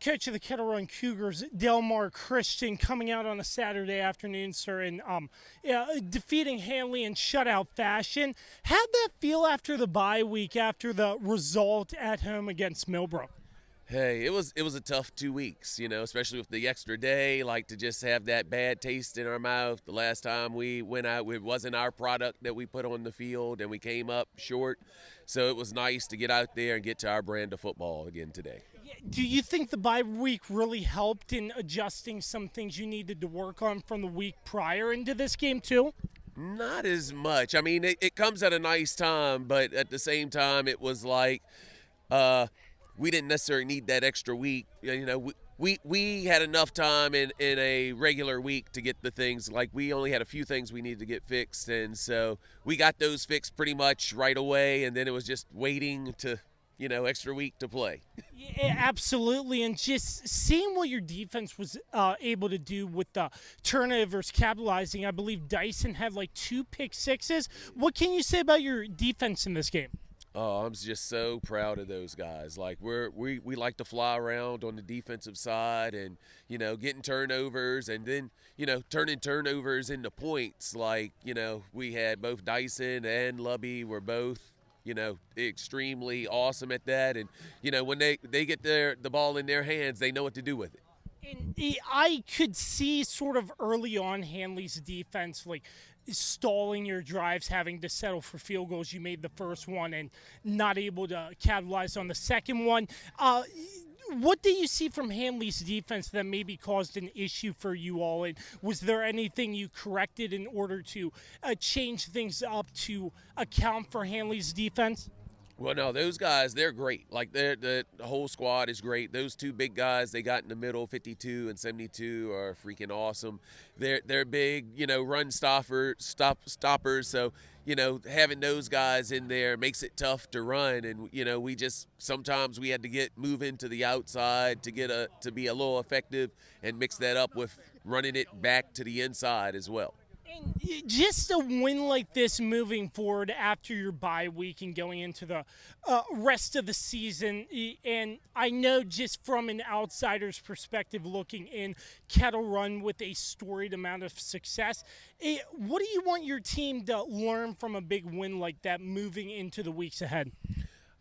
head coach of the Kettle Run Cougars, Delmar Christian, coming out on a Saturday afternoon, sir, and defeating Handley in shutout fashion. How'd that feel after the bye week, after the result at home against Millbrook? Hey, it was a tough 2 weeks, especially with the extra day, like to just have that bad taste in our mouth. The last time we went out, it wasn't our product that we put on the field, and we came up short. So it was nice to get out there and get to our brand of football again today. Do you think the bye week really helped in adjusting some things you needed to work on from the week prior into this game too? Not as much. I mean, it comes at a nice time, but at the same time, it was like we didn't necessarily need that extra week. We had enough time in a regular week to get the things. Like, we only had a few things we needed to get fixed, and so we got those fixed pretty much right away, and then it was just waiting to extra week to play. Yeah, absolutely, and just seeing what your defense was able to do with the turnovers, capitalizing. I believe Dyson had like 2 pick sixes. What can you say about your defense in this game? Oh, I'm just so proud of those guys. Like, we like to fly around on the defensive side and, getting turnovers and then, turning turnovers into points. Like, we had both Dyson and Lubby were both, extremely awesome at that. And, when they get the ball in their hands, they know what to do with it. And I could see sort of early on Handley's defense, like stalling your drives, having to settle for field goals. You made the first one and not able to capitalize on the second one. What do you see from Handley's defense that maybe caused an issue for you all? And was there anything you corrected in order to change things up to account for Handley's defense? Well, no, those guys, they're great. Like, the whole squad is great. Those 2 big guys they got in the middle, 52 and 72, are freaking awesome. They're big, run stoppers. So, having those guys in there makes it tough to run. And, we just sometimes we had to move into the outside to to be a little effective and mix that up with running it back to the inside as well. And just a win like this moving forward after your bye week and going into the rest of the season, and I know just from an outsider's perspective looking in, Kettle Run with a storied amount of success, what do you want your team to learn from a big win like that moving into the weeks ahead?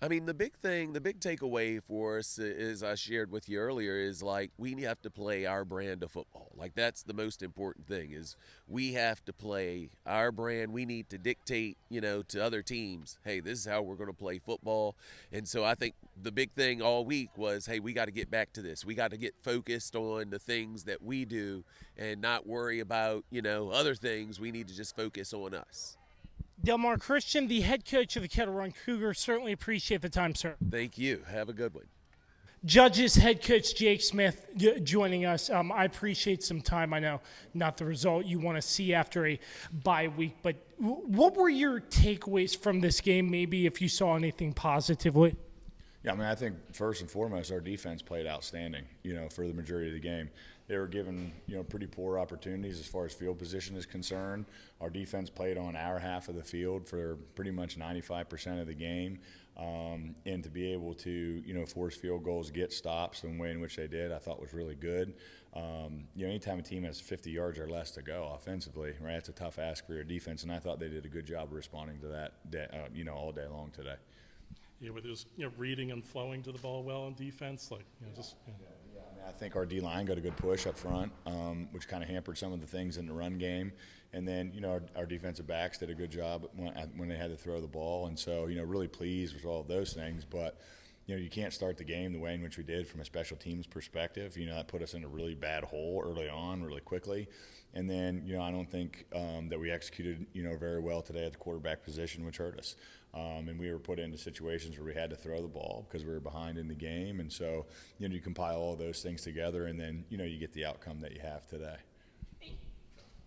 I mean, the big takeaway for us, as I shared with you earlier, is like we have to play our brand of football. Like, that's the most important thing, is we have to play our brand. We need to dictate, to other teams, hey, this is how we're going to play football. And so I think the big thing all week was, hey, we got to get back to this. We got to get focused on the things that we do and not worry about, other things. We need to just focus on us. Delmar Christian, the head coach of the Kettle Run Cougars, certainly appreciate the time, sir. Thank you. Have a good one. Judges head coach Jake Smith joining us. I appreciate some time. I know not the result you want to see after a bye week, but what were your takeaways from this game, maybe if you saw anything positively? Yeah, I mean, I think first and foremost, our defense played outstanding, for the majority of the game. They were given, pretty poor opportunities as far as field position is concerned. Our defense played on our half of the field for pretty much 95% of the game. And to be able to, force field goals, get stops the way in which they did, I thought was really good. Anytime a team has 50 yards or less to go offensively, right, it's a tough ask for your defense, and I thought they did a good job of responding to that, all day long today. Yeah, with his reading and flowing to the ball well on defense, I think our D-line got a good push up front, which kind of hampered some of the things in the run game. And then, our defensive backs did a good job when they had to throw the ball. And so, really pleased with all of those things. But, you can't start the game the way in which we did from a special teams perspective. That put us in a really bad hole early on, really quickly. And then, I don't think that we executed, very well today at the quarterback position, which hurt us. And we were put into situations where we had to throw the ball because we were behind in the game. And so, you compile all those things together and then, you get the outcome that you have today.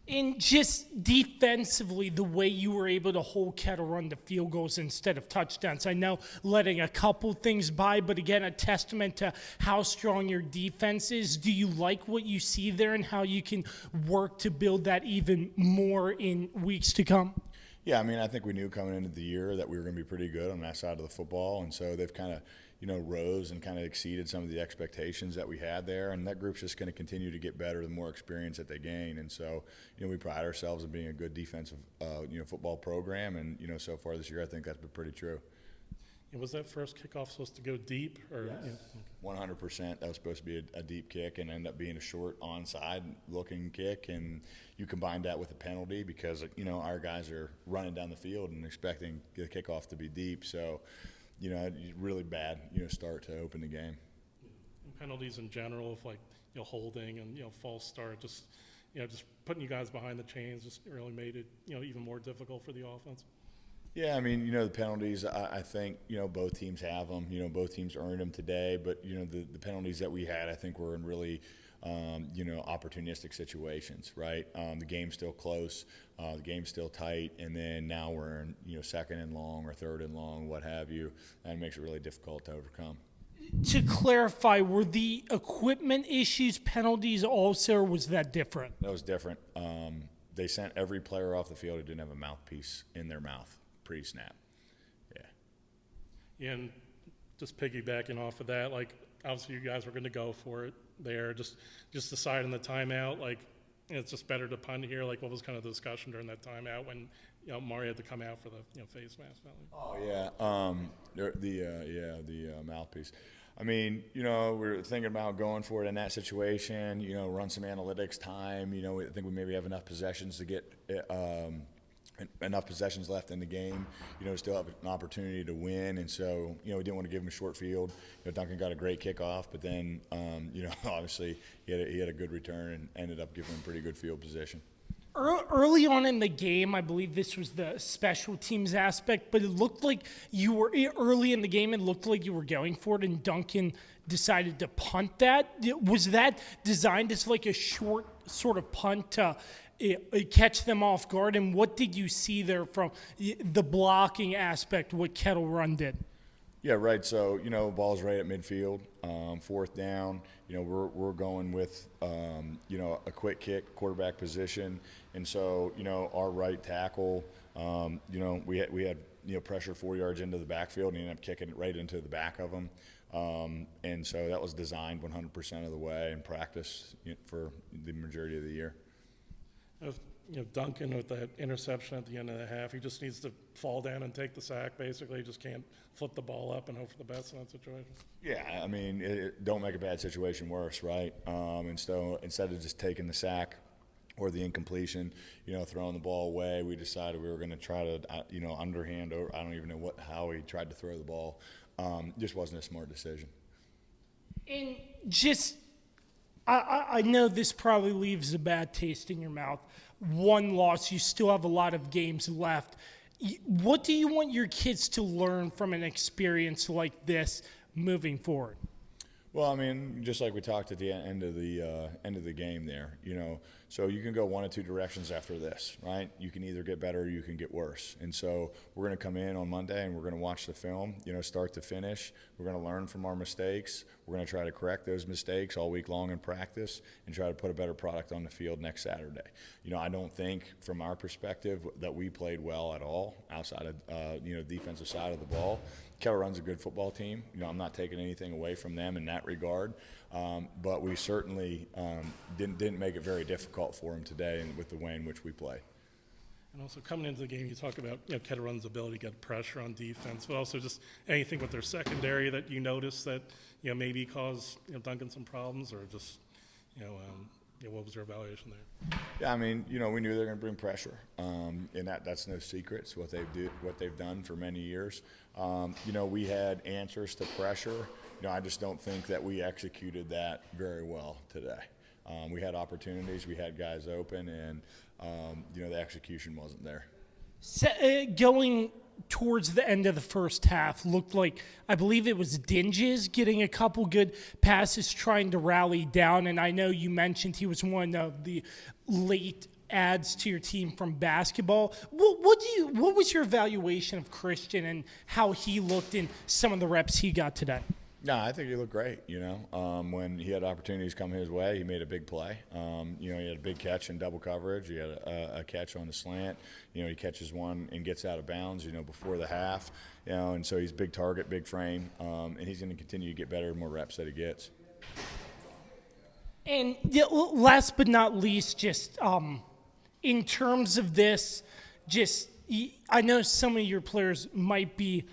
And just defensively, the way you were able to hold Kettle Run to field goals instead of touchdowns. I know letting a couple things by, but again, a testament to how strong your defense is. Do you like what you see there and how you can work to build that even more in weeks to come? Yeah, I mean, I think we knew coming into the year that we were going to be pretty good on that side of the football, and so they've kind of, rose and kind of exceeded some of the expectations that we had there, and that group's just going to continue to get better the more experience that they gain, and so, we pride ourselves on being a good defensive, football program, and, so far this year I think that's been pretty true. And was that first kickoff supposed to go deep? Or Yes. 100%. That was supposed to be a deep kick and end up being a short onside-looking kick. And you combine that with a penalty because, our guys are running down the field and expecting the kickoff to be deep. So, really bad, start to open the game. And penalties in general, if holding and, false start, just putting you guys behind the chains just really made it, even more difficult for the offense. Yeah, I mean, the penalties, I think, both teams have them. Both teams earned them today. But, the penalties that we had, I think, were in really, opportunistic situations, right? The game's still close. The game's still tight. And then now we're in, second and long or third and long, what have you. And it makes it really difficult to overcome. To clarify, were the equipment issues penalties also, or was that different? That was different. They sent every player off the field who didn't have a mouthpiece in their mouth pre-snap. Yeah. And just piggybacking off of that, obviously you guys were going to go for it there. Just deciding the timeout, it's just better to punt here. What was kind of the discussion during that timeout when Mari had to come out for the face mask? Oh yeah, the mouthpiece. I mean, we were thinking about going for it in that situation. Run some analytics time. I think we maybe have enough possessions to get. Enough possessions left in the game, still have an opportunity to win. And so, we didn't want to give him a short field. Duncan got a great kickoff, but then, obviously he had a good return and ended up giving him pretty good field position. Early on in the game, I believe this was the special teams aspect, but it looked like you were early in the game. It looked like you were going for it, and Duncan decided to punt that. Was that designed as a short sort of punt to catch them off guard? And what did you see there from the blocking aspect, what Kettle Run did? Yeah, right. So, ball's right at midfield, fourth down. We're going with, a quick kick, quarterback position. And so, our right tackle, we had pressure 4 yards into the backfield and he ended up kicking it right into the back of him. And so that was designed 100% of the way in practice for the majority of the year. Duncan with that interception at the end of the half, he just needs to fall down and take the sack, basically. He just can't flip the ball up and hope for the best in that situation. Yeah, I mean, don't make a bad situation worse, right? And so instead of just taking the sack or the incompletion, throwing the ball away, we decided we were going to try to, underhand, or I don't even know how he tried to throw the ball. Just wasn't a smart decision. And just I know this probably leaves a bad taste in your mouth. One loss, you still have a lot of games left. What do you want your kids to learn from an experience like this moving forward? Well, I mean, just like we talked at the end of the game there, so you can go one of two directions after this, right? You can either get better or you can get worse. And so we're going to come in on Monday and we're going to watch the film, start to finish. We're going to learn from our mistakes. We're going to try to correct those mistakes all week long in practice and try to put a better product on the field next Saturday. I don't think from our perspective that we played well at all outside of, defensive side of the ball. Kettle Run's a good football team. I'm not taking anything away from them in that regard, but we certainly didn't make it very difficult for them today and with the way in which we play. And also coming into the game, you talk about Kettle Run's ability to get pressure on defense, but also just anything with their secondary that you notice that maybe caused Duncan some problems, or just what was your evaluation there? Yeah, I mean, we knew they were going to bring pressure, and that's no secret. It's what they've done for many years. We had answers to pressure. I just don't think that we executed that very well today. We had opportunities, we had guys open, and the execution wasn't there. Going towards the end of the first half, looked like, I believe it was Dinges getting a couple good passes, trying to rally down. And I know you mentioned he was one of the late adds to your team from basketball. What was your evaluation of Christian and how he looked in some of the reps he got today? No, I think he looked great. When he had opportunities come his way, he made a big play. He had a big catch in double coverage. He had a catch on the slant. He catches one and gets out of bounds, before the half. And so he's big target, big frame, and he's going to continue to get better the more reps that he gets. And last but not least, just in terms of this, I know some of your players might be,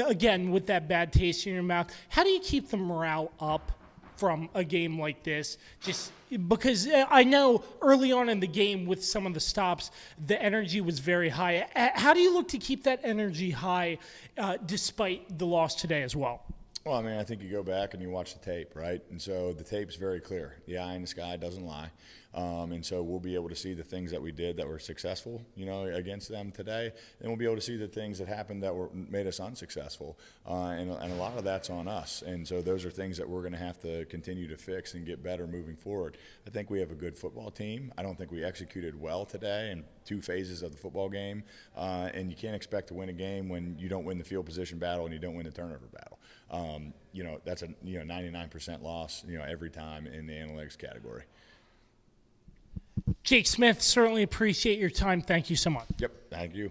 again, with that bad taste in your mouth. How do you keep the morale up from a game like this? Just because I know early on in the game with some of the stops, the energy was very high. How do you look to keep that energy high despite the loss today as well? Well, I think you go back and you watch the tape, right? And so the tape's very clear. The eye in the sky doesn't lie. And so we'll be able to see the things that we did that were successful, against them today. And we'll be able to see the things that happened that made us unsuccessful. And a lot of that's on us. And so those are things that we're going to have to continue to fix and get better moving forward. I think we have a good football team. I don't think we executed well today in 2 phases of the football game. And you can't expect to win a game when you don't win the field position battle and you don't win the turnover battle. That's a 99% loss, every time in the analytics category. Jake Smith, certainly appreciate your time. Thank you so much. Yep, thank you.